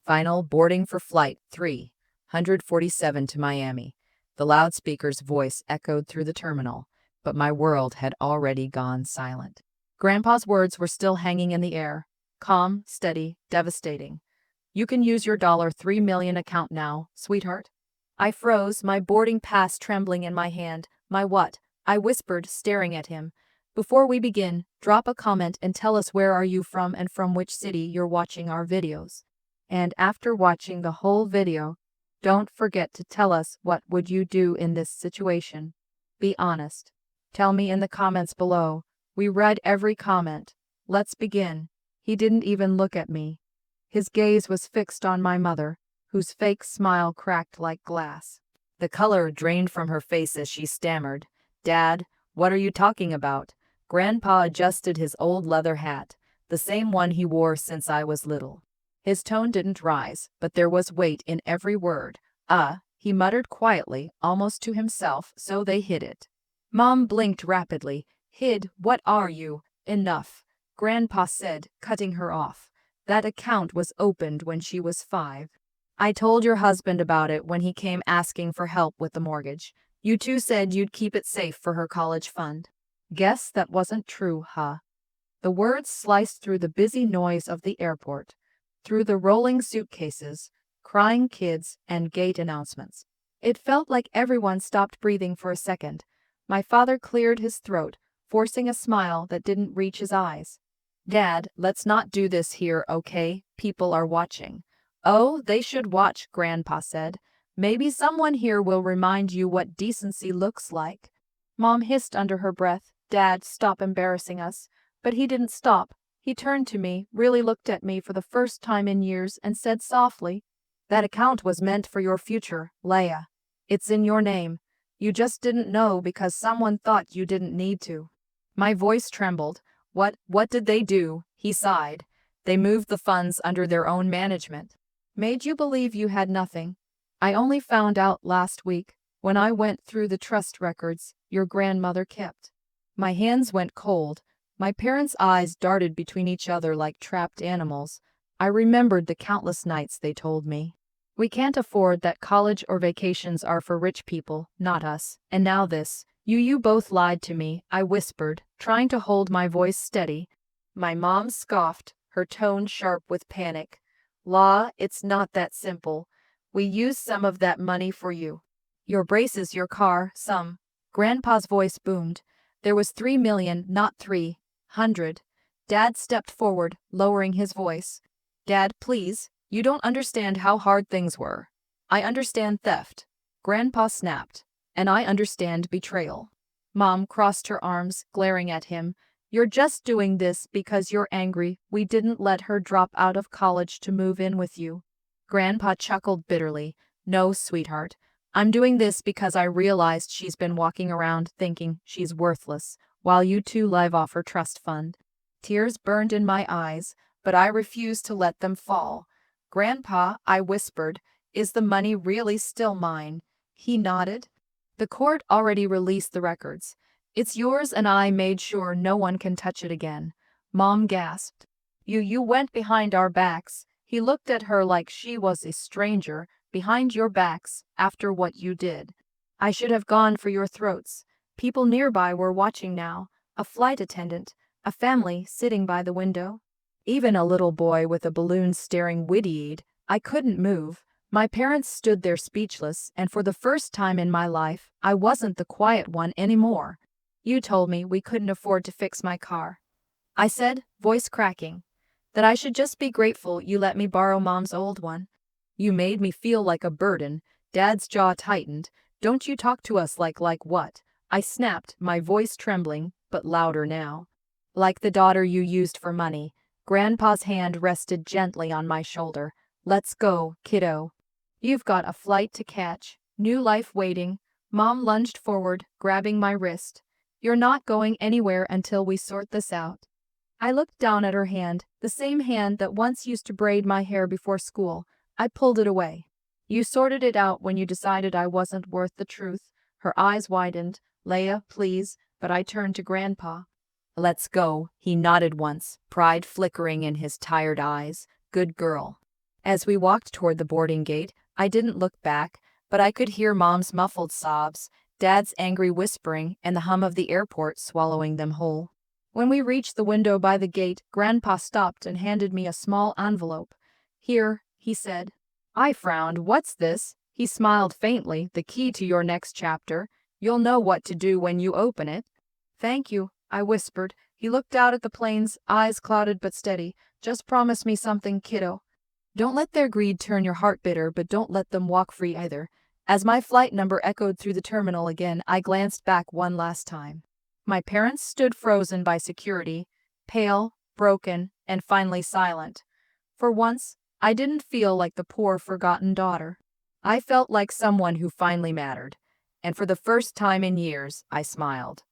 Final boarding for flight 347 to Miami. The loudspeaker's voice echoed through the terminal, but my world had already gone silent. Grandpa's words were still hanging in the air, calm, steady, devastating. You can use your $3 million account now, sweetheart. I froze, my boarding pass trembling in my hand. My what? I whispered, staring at him. Before we begin, drop a comment and tell us where are you from and from which city you're watching our videos. And after watching the whole video, don't forget to tell us what would you do in this situation. Be honest. Tell me in the comments below. We read every comment. Let's begin. He didn't even look at me. His gaze was fixed on my mother, whose fake smile cracked like glass. The color drained from her face as she stammered, "Dad, what are you talking about?" Grandpa adjusted his old leather hat, the same one he wore since I was little. His tone didn't rise, but there was weight in every word. He muttered quietly, almost to himself, so they hid it. Mom blinked rapidly. Hid, what are you? Enough, Grandpa said, cutting her off. That account was opened when she was 5. I told your husband about it when he came asking for help with the mortgage. You two said you'd keep it safe for her college fund. Guess that wasn't true, huh? The words sliced through the busy noise of the airport, through the rolling suitcases, crying kids, and gate announcements. It felt like everyone stopped breathing for a second. My father cleared his throat, forcing a smile that didn't reach his eyes. Dad, let's not do this here, okay? People are watching. Oh, they should watch, Grandpa said. Maybe someone here will remind you what decency looks like. Mom hissed under her breath, Dad, stop embarrassing us. But he didn't stop. He turned to me, really looked at me for the first time in years, and said softly, that account was meant for your future, Leia. It's in your name. You just didn't know because someone thought you didn't need to. My voice trembled. What did they do? He sighed. They moved the funds under their own management. Made you believe you had nothing. I only found out last week, when I went through the trust records your grandmother kept. My hands went cold. My parents' eyes darted between each other like trapped animals. I remembered the countless nights they told me, we can't afford that, college or vacations are for rich people, not us. And now this. You both lied to me, I whispered, trying to hold my voice steady. My mom scoffed, her tone sharp with panic. La, it's not that simple. We used some of that money for you. Your braces, your car, some. Grandpa's voice boomed. There was 3 million, not 300. Dad stepped forward, lowering his voice. Dad, please, you don't understand how hard things were. I understand theft. Grandpa snapped. And I understand betrayal. Mom crossed her arms, glaring at him. You're just doing this because you're angry we didn't let her drop out of college to move in with you. Grandpa chuckled bitterly. No, sweetheart. I'm doing this because I realized she's been walking around thinking she's worthless, while you two live off her trust fund. Tears burned in my eyes, but I refused to let them fall. Grandpa, I whispered, is the money really still mine? He nodded. The court already released the records. It's yours and I made sure no one can touch it again. Mom gasped. You went behind our backs. He looked at her like she was a stranger. Behind your backs, after what you did. I should have gone for your throats. People nearby were watching now. A flight attendant, a family sitting by the window. Even a little boy with a balloon staring wide-eyed. I couldn't move. My parents stood there speechless, and for the first time in my life, I wasn't the quiet one anymore. You told me we couldn't afford to fix my car. I said, voice cracking, that I should just be grateful you let me borrow Mom's old one. You made me feel like a burden. Dad's jaw tightened. Don't you talk to us like what? I snapped, my voice trembling, but louder now. Like the daughter you used for money. Grandpa's hand rested gently on my shoulder. Let's go, kiddo. You've got a flight to catch, new life waiting. Mom lunged forward, grabbing my wrist. You're not going anywhere until we sort this out. I looked down at her hand, the same hand that once used to braid my hair before school. I pulled it away. You sorted it out when you decided I wasn't worth the truth. Her eyes widened. Leia, please, but I turned to Grandpa. Let's go, he nodded once, pride flickering in his tired eyes. Good girl. As we walked toward the boarding gate, I didn't look back, but I could hear Mom's muffled sobs, Dad's angry whispering, and the hum of the airport swallowing them whole. When we reached the window by the gate, Grandpa stopped and handed me a small envelope. "Here," he said. I frowned. "What's this?" He smiled faintly. "The key to your next chapter. You'll know what to do when you open it." "Thank you," I whispered. He looked out at the planes, eyes clouded but steady. "Just promise me something, kiddo. Don't let their greed turn your heart bitter, but don't let them walk free either." As my flight number echoed through the terminal again, I glanced back one last time. My parents stood frozen by security, pale, broken, and finally silent. For once, I didn't feel like the poor, forgotten daughter. I felt like someone who finally mattered. And for the first time in years, I smiled.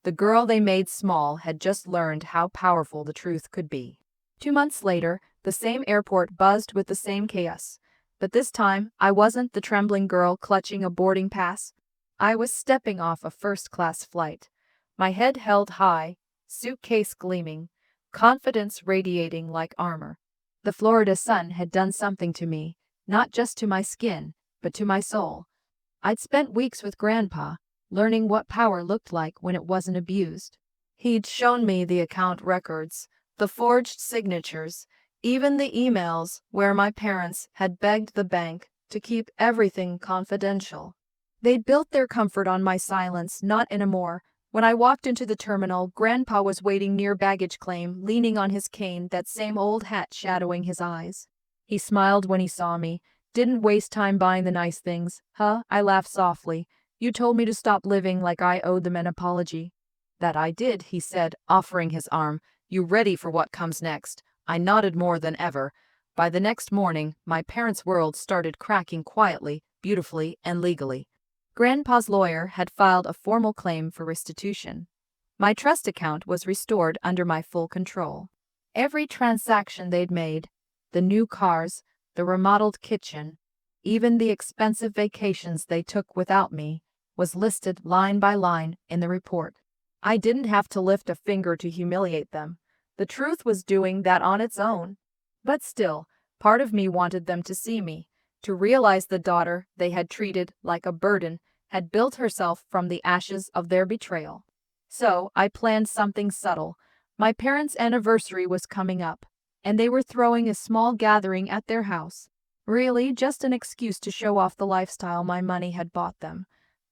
The girl they made small had just learned how powerful the truth could be. 2 months later, the same airport buzzed with the same chaos. But this time, I wasn't the trembling girl clutching a boarding pass. I was stepping off a first-class flight. My head held high, suitcase gleaming, confidence radiating like armor. The Florida sun had done something to me, not just to my skin, but to my soul. I'd spent weeks with Grandpa, learning what power looked like when it wasn't abused. He'd shown me the account records, the forged signatures, even the emails where my parents had begged the bank to keep everything confidential. They'd built their comfort on my silence, not anymore. When I walked into the terminal, Grandpa was waiting near baggage claim, leaning on his cane, that same old hat shadowing his eyes. He smiled when he saw me. "Didn't waste time buying the nice things, huh?" I laughed softly. "You told me to stop living like I owed them an apology." "That I did," he said, offering his arm. "You ready for what comes next?" I nodded more than ever. By the next morning, my parents' world started cracking quietly, beautifully, and legally. Grandpa's lawyer had filed a formal claim for restitution. My trust account was restored under my full control. Every transaction they'd made, the new cars, the remodeled kitchen, even the expensive vacations they took without me, was listed line by line in the report. I didn't have to lift a finger to humiliate them. The truth was doing that on its own. But still, part of me wanted them to see me, to realize the daughter they had treated like a burden had built herself from the ashes of their betrayal. So I planned something subtle. My parents' anniversary was coming up, and they were throwing a small gathering at their house. Really, just an excuse to show off the lifestyle my money had bought them.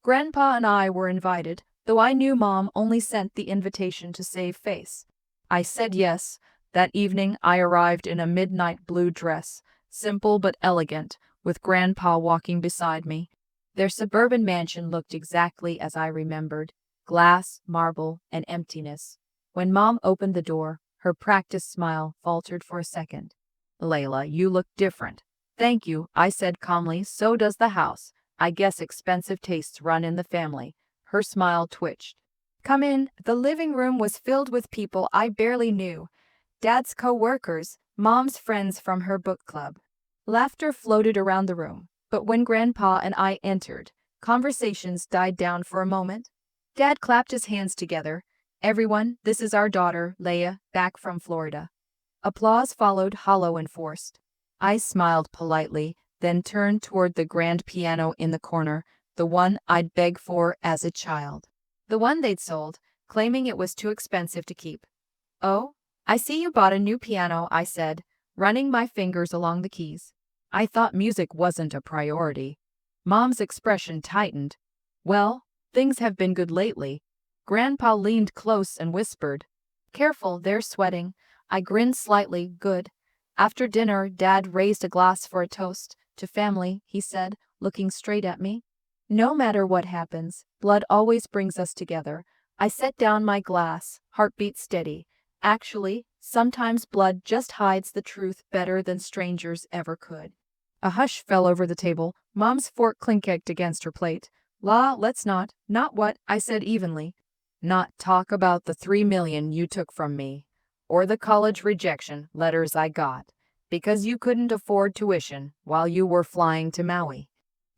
Grandpa and I were invited, though I knew Mom only sent the invitation to save face. I said yes. That evening I arrived in a midnight blue dress, simple but elegant, with Grandpa walking beside me. Their suburban mansion looked exactly as I remembered: glass, marble, and emptiness. When Mom opened the door, her practiced smile faltered for a second. "Layla, you look different." "Thank you," I said calmly. "So does the house. I guess expensive tastes run in the family." Her smile twitched. "Come in." The living room was filled with people I barely knew. Dad's co-workers, Mom's friends from her book club. Laughter floated around the room, but when Grandpa and I entered, conversations died down for a moment. Dad clapped his hands together. "Everyone, this is our daughter, Leia, back from Florida." Applause followed, hollow and forced. I smiled politely, then turned toward the grand piano in the corner, the one I'd begged for as a child. The one they'd sold, claiming it was too expensive to keep. "Oh, I see you bought a new piano," I said, running my fingers along the keys. I thought music wasn't a priority. Mom's expression tightened. "Well, things have been good lately." Grandpa leaned close and whispered, "Careful, they're sweating." I grinned slightly. "Good." After dinner, Dad raised a glass for a toast. "To family," he said, looking straight at me. "No matter what happens, blood always brings us together." I set down my glass, heartbeat steady. Actually, sometimes blood just hides the truth better than strangers ever could. A hush fell over the table. Mom's fork clinked against her plate. Let's not." "Not what?" I said evenly. "Not talk about the $3 million you took from me, or the college rejection letters I got, because you couldn't afford tuition while you were flying to Maui."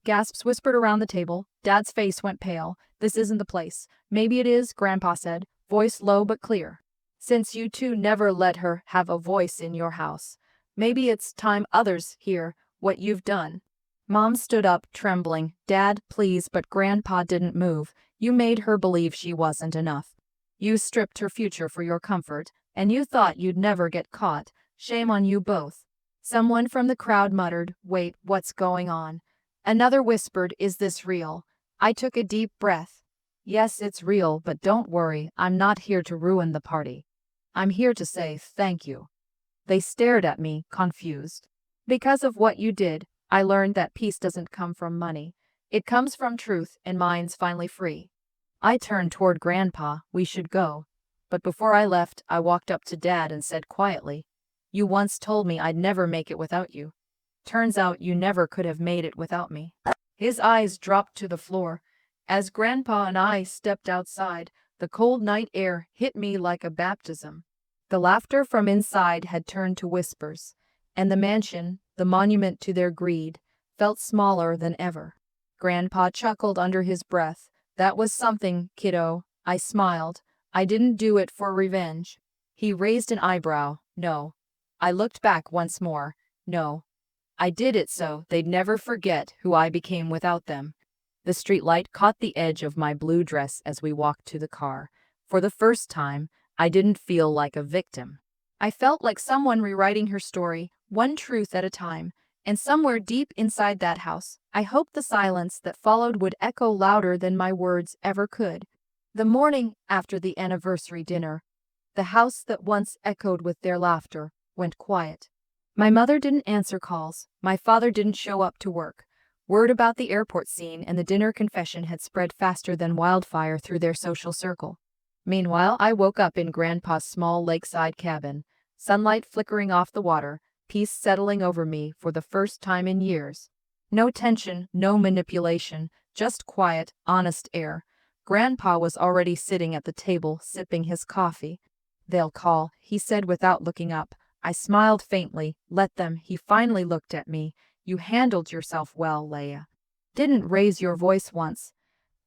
Gasps whispered around the table. Dad's face went pale. "This isn't the place." "Maybe it is," Grandpa said, voice low but clear. "Since you two never let her have a voice in your house." Maybe it's time others hear what you've done. Mom stood up, trembling. Dad, please, but Grandpa didn't move. You made her believe she wasn't enough. You stripped her future for your comfort, and you thought you'd never get caught. Shame on you both. Someone from the crowd muttered, wait, what's going on? Another whispered, is this real? I took a deep breath. Yes, it's real, but don't worry, I'm not here to ruin the party. I'm here to say thank you. They stared at me, confused. Because of what you did, I learned that peace doesn't come from money. It comes from truth, and mine's finally free. I turned toward Grandpa. We should go. But before I left, I walked up to Dad and said quietly, you once told me I'd never make it without you. Turns out you never could have made it without me. His eyes dropped to the floor. As Grandpa and I stepped outside, the cold night air hit me like a baptism. The laughter from inside had turned to whispers, and the mansion, the monument to their greed, felt smaller than ever. Grandpa chuckled under his breath. That was something, kiddo. I smiled. I didn't do it for revenge. He raised an eyebrow. No. I looked back once more. No. I did it so they'd never forget who I became without them. The streetlight caught the edge of my blue dress as we walked to the car. For the first time, I didn't feel like a victim. I felt like someone rewriting her story, one truth at a time, and somewhere deep inside that house, I hoped the silence that followed would echo louder than my words ever could. The morning after the anniversary dinner, the house that once echoed with their laughter went quiet. My mother didn't answer calls. My father didn't show up to work. Word about the airport scene and the dinner confession had spread faster than wildfire through their social circle. Meanwhile, I woke up in Grandpa's small lakeside cabin, sunlight flickering off the water, peace settling over me for the first time in years. No tension, no manipulation, just quiet, honest air. Grandpa was already sitting at the table, sipping his coffee. They'll call, he said without looking up. I smiled faintly. Let them. He finally looked at me. You handled yourself well, Leia. Didn't raise your voice once.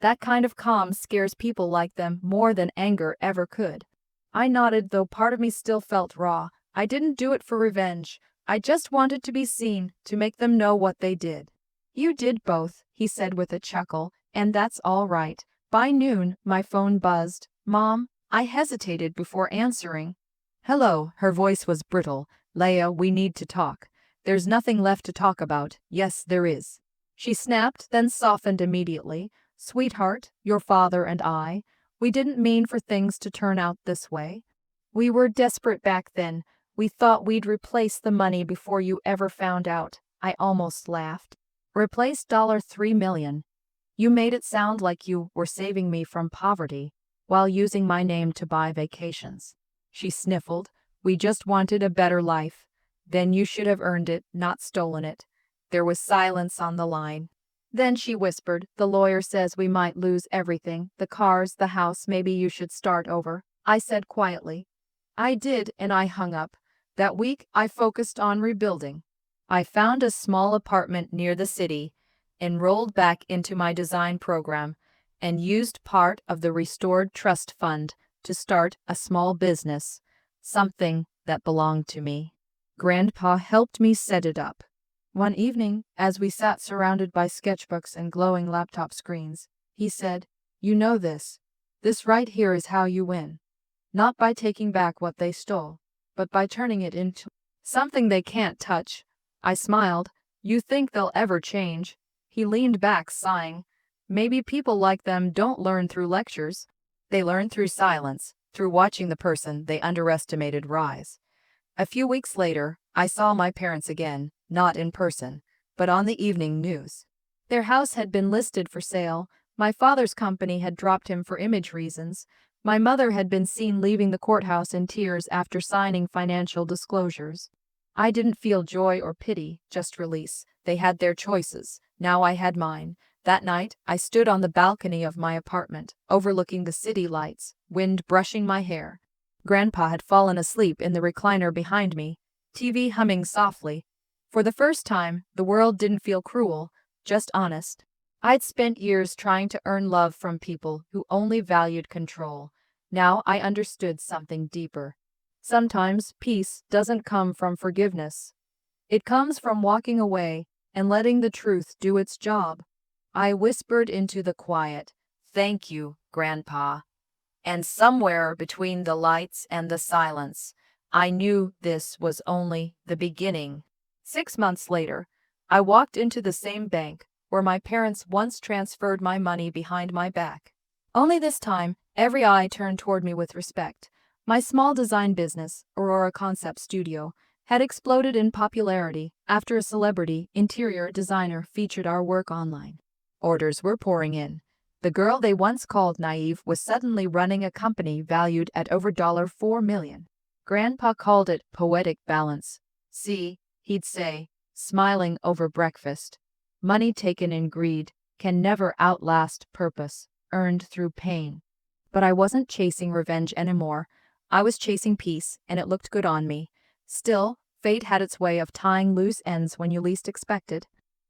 That kind of calm scares people like them more than anger ever could. I nodded, though part of me still felt raw. I didn't do it for revenge. I just wanted to be seen, to make them know what they did. You did both, he said with a chuckle, and that's all right. By noon, my phone buzzed. Mom, I hesitated before answering. Hello, her voice was brittle. Leia, we need to talk. There's nothing left to talk about. Yes, there is. She snapped, then softened immediately. Sweetheart, your father and I, we didn't mean for things to turn out this way. We were desperate back then. We thought we'd replace the money before you ever found out. I almost laughed. Replace $3 million. You made it sound like you were saving me from poverty while using my name to buy vacations. She sniffled. We just wanted a better life. Then you should have earned it, not stolen it. There was silence on the line. Then she whispered, the lawyer says we might lose everything, the cars, the house, maybe you should start over. I said quietly. I did, and I hung up. That week, I focused on rebuilding. I found a small apartment near the city, enrolled back into my design program, and used part of the restored trust fund to start a small business, something that belonged to me. Grandpa helped me set it up. One evening, as we sat surrounded by sketchbooks and glowing laptop screens, he said, you know this. This right here is how you win. Not by taking back what they stole, but by turning it into something they can't touch. I smiled. You think they'll ever change? He leaned back, sighing. Maybe people like them don't learn through lectures. They learn through silence, through watching the person they underestimated rise. A few weeks later, I saw my parents again, not in person, but on the evening news. Their house had been listed for sale. My father's company had dropped him for image reasons. My mother had been seen leaving the courthouse in tears after signing financial disclosures. I didn't feel joy or pity, just release. They had their choices. Now I had mine. That night, I stood on the balcony of my apartment, overlooking the city lights, wind brushing my hair. Grandpa had fallen asleep in the recliner behind me, TV humming softly. For the first time, the world didn't feel cruel, just honest. I'd spent years trying to earn love from people who only valued control. Now I understood something deeper. Sometimes peace doesn't come from forgiveness. It comes from walking away and letting the truth do its job. I whispered into the quiet, "Thank you, Grandpa." And somewhere between the lights and the silence, I knew this was only the beginning. 6 months later, I walked into the same bank where my parents once transferred my money behind my back. Only this time, every eye turned toward me with respect. My small design business, Aurora Concept Studio, had exploded in popularity after a celebrity interior designer featured our work online. Orders were pouring in. The girl they once called naive was suddenly running a company valued at over $4 million. Grandpa called it poetic balance. "See," he'd say, smiling over breakfast, "money taken in greed can never outlast purpose earned through pain." But I wasn't chasing revenge anymore. I was chasing peace, and it looked good on me. Still, fate had its way of tying loose ends when you least expected.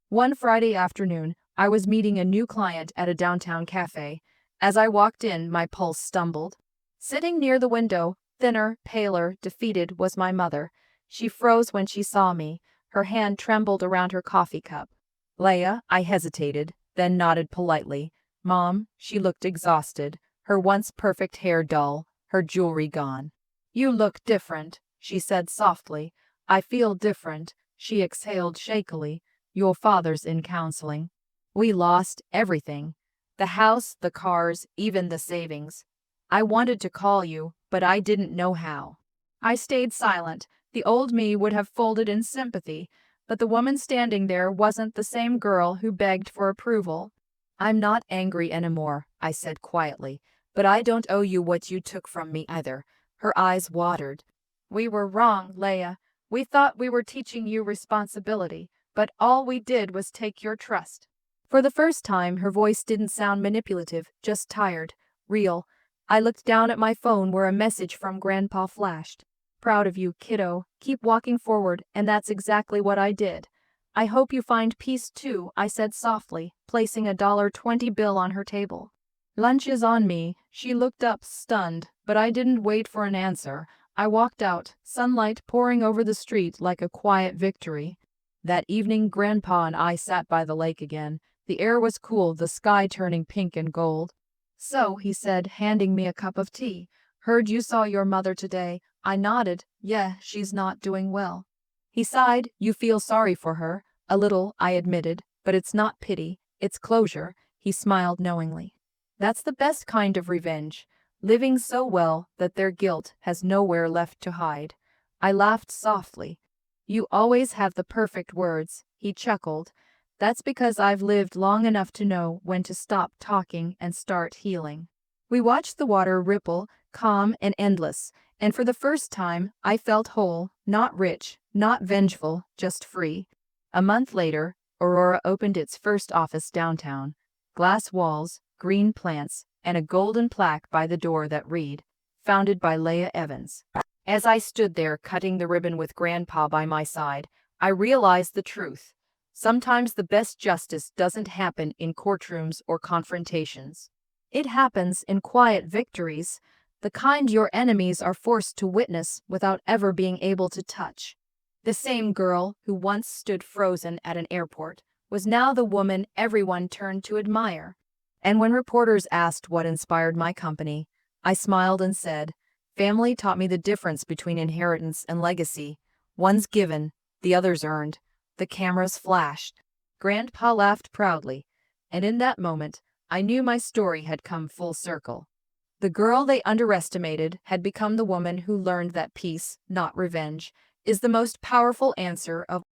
One Friday afternoon, I was meeting a new client at a downtown cafe. As I walked in, my pulse stumbled. Sitting near the window, thinner, paler, defeated, was my mother. She froze when she saw me. Her hand trembled around her coffee cup. "Leah," I hesitated, then nodded politely. "Mom." She looked exhausted, her once perfect hair dull, her jewelry gone. "You look different," she said softly. "I feel different," she exhaled shakily. "Your father's in counseling." We lost everything. The house, the cars, even the savings. I wanted to call you, but I didn't know how. I stayed silent. The old me would have folded in sympathy, but the woman standing there wasn't the same girl who begged for approval. "I'm not angry anymore," I said quietly, "but I don't owe you what you took from me either." Her eyes watered. "We were wrong, Leah. We thought we were teaching you responsibility, but all we did was take your trust." For the first time, her voice didn't sound manipulative, just tired, real. I looked down at my phone where a message from Grandpa flashed. "Proud of you, kiddo. Keep walking forward," and that's exactly what I did. "I hope you find peace too," I said softly, placing a $20 bill on her table. "Lunch is on me." She looked up, stunned, but I didn't wait for an answer. I walked out, sunlight pouring over the street like a quiet victory. That evening, Grandpa and I sat by the lake again. The air was cool, the sky turning pink and gold. "So," he said, handing me a cup of tea, "heard you saw your mother today." I nodded. "Yeah, she's not doing well." He sighed. "You feel sorry for her?" "A little," I admitted, "but it's not pity, it's closure." He smiled knowingly. "That's the best kind of revenge, living so well that their guilt has nowhere left to hide." I laughed softly. "You always have the perfect words," he chuckled. "That's because I've lived long enough to know when to stop talking and start healing." We watched the water ripple, calm and endless, and for the first time I felt whole, not rich, not vengeful, just free. A month later, Aurora opened its first office downtown. Glass walls, green plants, and a golden plaque by the door that read, "Founded by Leah Evans." As I stood there cutting the ribbon with Grandpa by my side, I realized the truth. Sometimes the best justice doesn't happen in courtrooms or confrontations. It happens in quiet victories, the kind your enemies are forced to witness without ever being able to touch. The same girl who once stood frozen at an airport was now the woman everyone turned to admire. And when reporters asked what inspired my company, I smiled and said, "Family taught me the difference between inheritance and legacy. One's given, the other's earned." The cameras flashed. Grandpa laughed proudly, and in that moment, I knew my story had come full circle. The girl they underestimated had become the woman who learned that peace, not revenge, is the most powerful answer of